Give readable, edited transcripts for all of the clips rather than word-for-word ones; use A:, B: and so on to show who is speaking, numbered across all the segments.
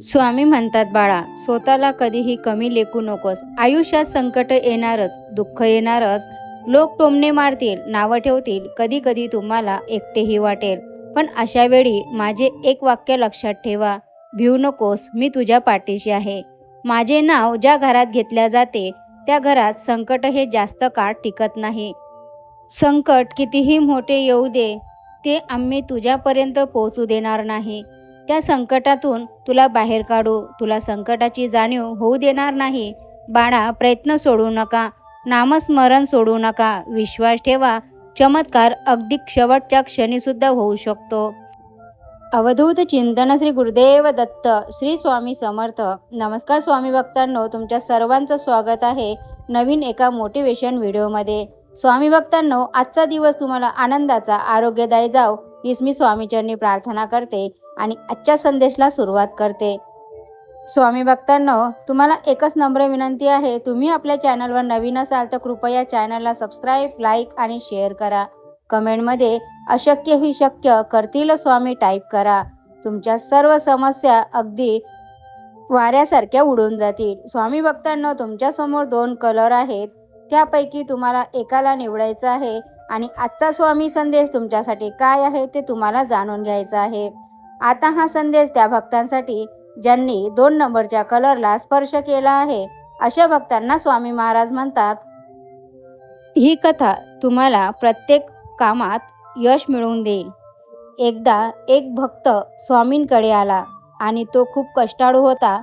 A: स्वामी म्हणतात, बाळा, स्वतःला कधीही कमी लेखू नकोस. आयुष्यात संकट येणारच, दुःख येणारच, लोक टोमणे मारतील, नावं ठेवतील, कधी कधी तुम्हाला एकटेही वाटेल. पण अशा वेळी माझे एक वाक्य लक्षात ठेवा: भिवू नकोस, मी तुझ्या पाठीशी आहे. माझे नाव ज्या घरात घेतल्या जाते त्या घरात संकट हे जास्त काळ टिकत नाही. संकट कितीही मोठे येऊ दे, ते आम्ही तुझ्यापर्यंत पोहोचू देणार नाही. त्या संकटातून तुला बाहेर काढू, तुला संकटाची जाणीव होऊ देणार नाही. बाळा, प्रयत्न सोडू नका, नामस्मरण सोडू नका, विश्वास ठेवा. चमत्कार अगदी शेवटच्या क्षणीसुद्धा होऊ शकतो. अवधूत चिंतन श्री गुरुदेव दत्त. श्री स्वामी समर्थ. नमस्कार स्वामी भक्तांनो, तुमच्या सर्वांचं स्वागत आहे नवीन एका मोटिवेशन व्हिडिओमध्ये. स्वामी भक्तांनो, आजचा दिवस तुम्हाला आनंदाचा, आरोग्यदायी जाओ हीच मी स्वामीचरणी प्रार्थना करते आणि आजच्या संदेशाला सुरुवात करते. स्वामी भक्तांनो, तुम्हाला एकच नम्र विनंती आहे, तुम्ही आपल्या चॅनलवर नवीन असाल तर कृपया चॅनलला सबस्क्राईब, लाईक आणि शेअर करा. कमेंटमध्ये अशक्य ही शक्य करतील स्वामी टाईप करा. तुमच्या सर्व समस्या अगदी वाऱ्यासारख्या उडून जातील. स्वामी भक्तांनो, तुमच्यासमोर 2 कलर आहेत, त्यापैकी तुम्हाला एकाला निवडायचं आहे आणि आजचा स्वामी संदेश तुमच्यासाठी काय आहे ते तुम्हाला जाणून घ्यायचं आहे. आता हा संदेश त्या भक्तांसाठी ज्यांनी 2 नंबरच्या कलरला स्पर्श केला आहे. अशा भक्तांना स्वामी महाराज म्हणतात, ही कथा तुम्हाला प्रत्येक कामात यश मिळवून देईल. एकदा एक भक्त स्वामींकडे आला आणि तो खूप कष्टाळू होता,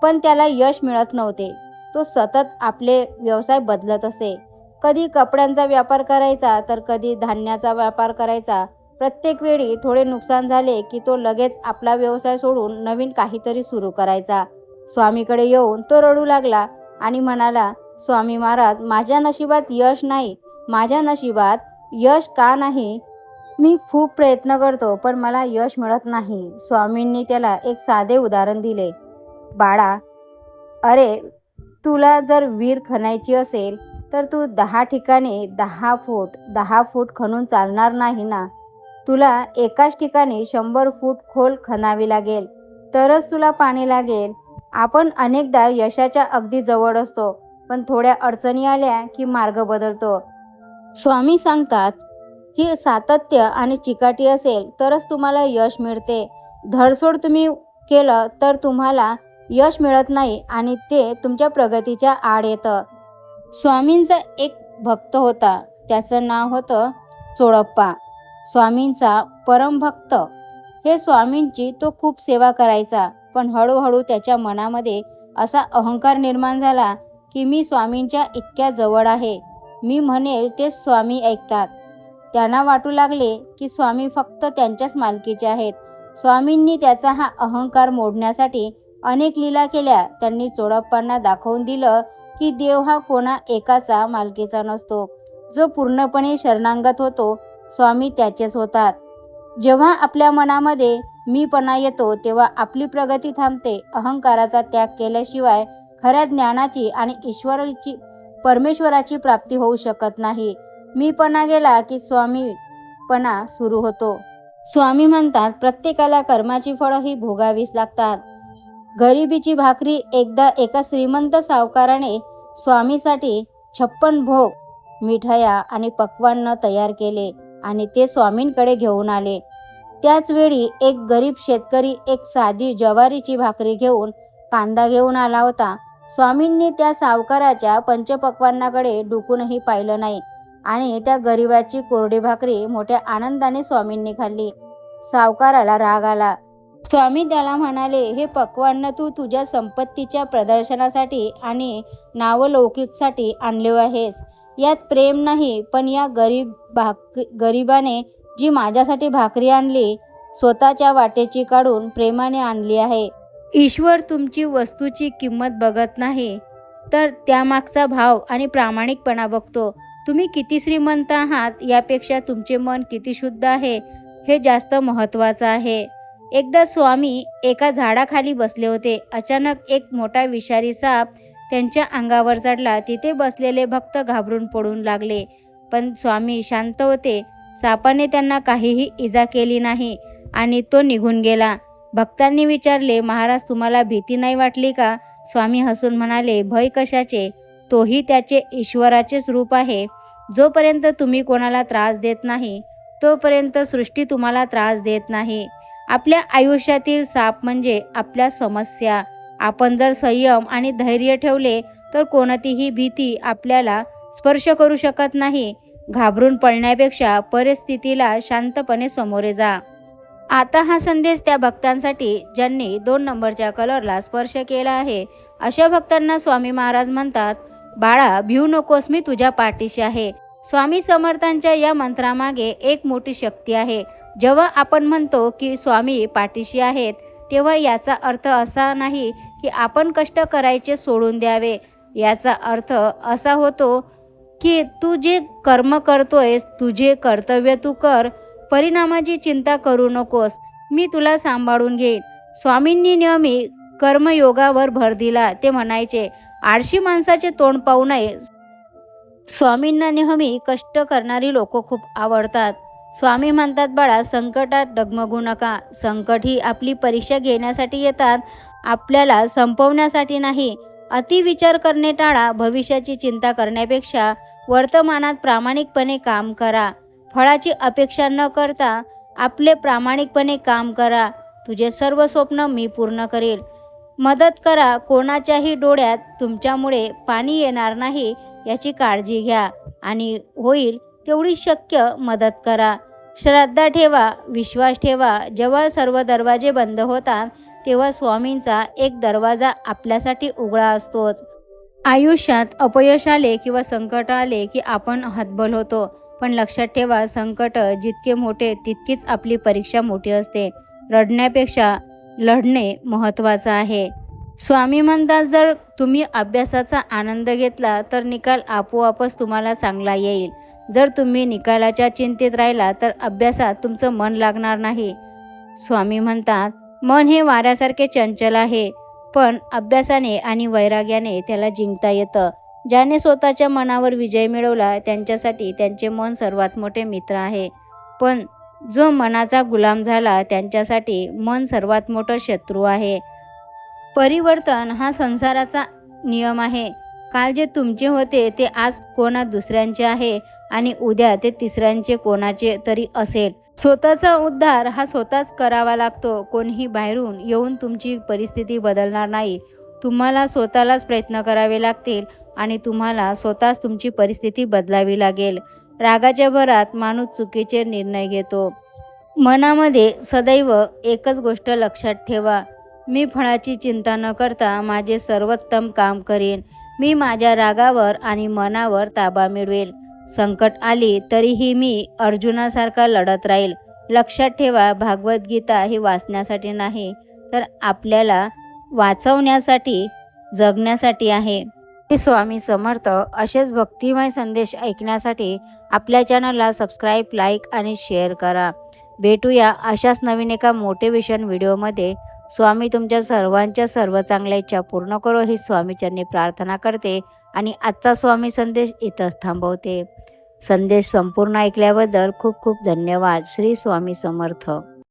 A: पण त्याला यश मिळत नव्हते. तो सतत आपले व्यवसाय बदलत असे. कधी कपड्यांचा व्यापार करायचा तर कधी धान्याचा व्यापार करायचा. प्रत्येक वेळी थोडे नुकसान झाले की तो लगेच आपला व्यवसाय सोडून नवीन काहीतरी सुरू करायचा. स्वामीकडे येऊन तो रडू लागला आणि म्हणाला, स्वामी महाराज, माझ्या नशिबात यश नाही. माझ्या नशिबात यश का नाही? मी खूप प्रयत्न करतो पण मला यश मिळत नाही. स्वामींनी त्याला एक साधे उदाहरण दिले. बाळा, अरे, तुला जर विहीर खणायची असेल तर तू 10 ठिकाणी 10 फूट खणून चालणार नाही ना. तुला एकाच ठिकाणी 100 फूट खोल खणावी लागेल, तरच तुला पाणी लागेल. आपण अनेकदा यशाच्या अगदी जवळ असतो, पण थोड्या अडचणी आल्या की मार्ग बदलतो. स्वामी सांगतात की सातत्य आणि चिकाटी असेल तरच तुम्हाला यश मिळते. धडसोड तुम्ही केलं तर तुम्हाला यश मिळत नाही आणि ते तुमच्या प्रगतीच्या आड येतं. स्वामींचा एक भक्त होता, त्याचं नाव होतं चोळप्पा. स्वामींचा परमभक्त. हे स्वामींची तो खूप सेवा करायचा, पण हळूहळू त्याच्या मनामध्ये असा अहंकार निर्माण झाला की मी स्वामींच्या इतक्या जवळ आहे, मी म्हणेल ते स्वामी ऐकतात. त्यांना वाटू लागले की स्वामी फक्त त्यांच्याच मालकीचे आहेत. स्वामींनी त्याचा हा अहंकार मोडण्यासाठी अनेक लीला केल्या. त्यांनी चोळप्पांना दाखवून दिलं की देव हा कोणा एकाचा मालकीचा नसतो. जो पूर्णपणे शरणागत होतो, स्वामी त्याचेच होतात. जेव्हा आपल्या मनामध्ये मीपणा येतो तेव्हा आपली प्रगती थांबते. अहंकाराचा त्याग केल्याशिवाय खऱ्या ज्ञानाची आणि परमेश्वराची प्राप्ती होऊ शकत नाही. मीपणा गेला की स्वामीपणा सुरू होतो. स्वामी म्हणतात, प्रत्येकाला कर्माची फळं ही भोगावीच लागतात. गरिबीची भाकरी एकदा एका श्रीमंत सावकाराने स्वामीसाठी 56 भोग, मिठाया आणि पक्वान्न तयार केले आणि ते स्वामींकडे घेऊन आले. त्याच वेळी एक गरीब शेतकरी एक साधी ज्वारीची भाकरी घेऊन, कांदा घेऊन आला होता. स्वामींनी त्या सावकाराच्या पंचपक्वान्नाकडे डुकूनही पाहिलं नाही आणि त्या गरिबाची कोरडी भाकरी मोठ्या आनंदाने स्वामींनी खाल्ली. सावकाराला राग आला. स्वामी त्याला म्हणाले, हे पक्वान्न तू तुझ्या संपत्तीच्या प्रदर्शनासाठी आणि नावलौकिकसाठी आणले आहेस. यात प्रेम नाही. पण या गरीबाने जी माझ्यासाठी भाकरी आणली, स्वतःच्या वाटेची काढून प्रेमाने आणली आहे. ईश्वर तुमची वस्तूची किंमत बघत नाही, तर त्यामागचा भाव आणि प्रामाणिकपणा बघतो. तुम्ही किती श्रीमंत आहात यापेक्षा तुमचे मन किती शुद्ध आहे हे जास्त महत्त्वाचं आहे. एकदा स्वामी एका झाडाखाली बसले होते. अचानक एक मोठा विषारी साप त्यांच्या अंगावर चढला. तिथे बसलेले भक्त घाबरून पडून लागले, पण स्वामी शांत होते. सापाने त्यांना काहीही इजा केली नाही आणि तो निघून गेला. भक्तांनी विचारले, महाराज तुम्हाला भीती नाही वाटली का? स्वामी हसून म्हणाले, भय कशाचे? तोही त्याचे ईश्वराचेच रूप आहे. जोपर्यंत तुम्ही कोणाला त्रास देत नाही तोपर्यंत सृष्टी तुम्हाला त्रास देत नाही. आपल्या आयुष्यातील साप म्हणजे आपल्या समस्या. आपण जर संयम आणि धैर्य ठेवले तर कोणतीही भीती आपल्याला स्पर्श करू शकत नाही. घाबरून पळण्यापेक्षा परिस्थितीला शांतपणे सामोरे जा. आता हा संदेश त्या भक्तांसाठी ज्यांनी 2 नंबरच्या कलरला स्पर्श केला आहे. अशा भक्तांना स्वामी महाराज म्हणतात, बाळा भिवू नकोस, मी तुझ्या पाठीशी आहे. स्वामी समर्थांच्या या मंत्रामागे एक मोठी शक्ती आहे. जेव्हा आपण म्हणतो की स्वामी पाठीशी आहेत, तेव्हा याचा अर्थ असा नाही की आपण कष्ट करायचे सोडून द्यावे. याचा अर्थ असा होतो की तू जे कर्म करतोयस, तुझे कर्तव्य तू कर, परिणामाची चिंता करू नकोस, मी तुला सांभाळून घेईन. स्वामींनी नेहमी कर्मयोगावर भर दिला. ते म्हणायचे, आळशी माणसाचे तोंड पाहू नये. स्वामींना नेहमी कष्ट करणारी लोक खूप आवडतात. स्वामी म्हणतात, बाळा संकटात डगमगू नका. संकट ही आपली परीक्षा घेण्यासाठी येतात, आपल्याला संपवण्यासाठी नाही. अति विचार करणे टाळा. भविष्याची चिंता करण्यापेक्षा वर्तमानात प्रामाणिकपणे काम करा. फळाची अपेक्षा न करता आपले प्रामाणिकपणे काम करा. तुझे सर्व स्वप्न मी पूर्ण करेल. मदत करा. कोणाच्याही डोळ्यात तुमच्यामुळे पाणी येणार नाही याची काळजी घ्या आणि होईल तेवढी शक्य मदत करा. श्रद्धा ठेवा, विश्वास ठेवा. जेव्हा सर्व दरवाजे बंद होतात तेव्हा स्वामींचा एक दरवाजा आपल्यासाठी उघडा असतोच. आयुष्यात अपयश आले किंवा संकट आले की आपण हतबल होतो, पण लक्षात ठेवा, संकट जितके मोठे तितकीच आपली परीक्षा मोठी असते. रडण्यापेक्षा लढणे महत्त्वाचं आहे. स्वामी म्हणतात, जर तुम्ही अभ्यासाचा आनंद घेतला तर निकाल आपोआपच तुम्हाला चांगला येईल. जर तुम्ही निकालाच्या चिंतेत राहिला तर अभ्यासात तुमचं मन लागणार नाही. स्वामी म्हणतात, मन हे वाऱ्यासारखे चंचल आहे, पण अभ्यासाने आणि वैराग्याने त्याला जिंकता येतं. ज्याने स्वतःच्या मनावर विजय मिळवला त्यांच्यासाठी त्यांचे मन सर्वात मोठे मित्र आहे, पण जो मनाचा गुलाम झाला त्यांच्यासाठी मन सर्वात मोठा शत्रू आहे. परिवर्तन हा संसाराचा नियम आहे. काल जे तुमचे होते ते आज कोणा दुसऱ्यांचे आहे आणि उद्या ते तिसऱ्यांचे कोणाचे तरी असेल. स्वतःचा उद्धार हा स्वतःच करावा लागतो. कोणीही बाहेरून येऊन तुमची परिस्थिती बदलणार नाही. तुम्हाला स्वतःलाच प्रयत्न करावे लागतील आणि तुम्हाला स्वतःच तुमची परिस्थिती बदलावी लागेल. रागाच्या भरात माणूस चुकीचे निर्णय घेतो. मनामध्ये सदैव एकच गोष्ट लक्षात ठेवा, मी फळाची चिंता न करता माझे सर्वोत्तम काम करेन. मी माझ्या रागावर आणि मनावर ताबा मिळवेल. संकट आली तरीही मी अर्जुनासारखा लढत राहील. लक्षात ठेवा, भागवद्गीता ही वाचण्यासाठी नाही तर आपल्याला वाचवण्यासाठी, जगण्यासाठी आहे. स्वामी समर्थ असेच भक्तिमय संदेश ऐकण्यासाठी आपल्या चॅनलला सबस्क्राईब, लाईक आणि शेअर करा. भेटूया अशाच नवीन एका मोटिवेशन व्हिडिओमध्ये. स्वामी तुमच्या सर्वांच्या सर्व चांगल्या इच्छा पूर्ण करो ही स्वामीचरणी प्रार्थना करते आणि आजचा स्वामी संदेश इथंच थांबवते. संदेश संपूर्ण ऐकल्याबद्दल खूप खूप धन्यवाद. श्री स्वामी समर्थ.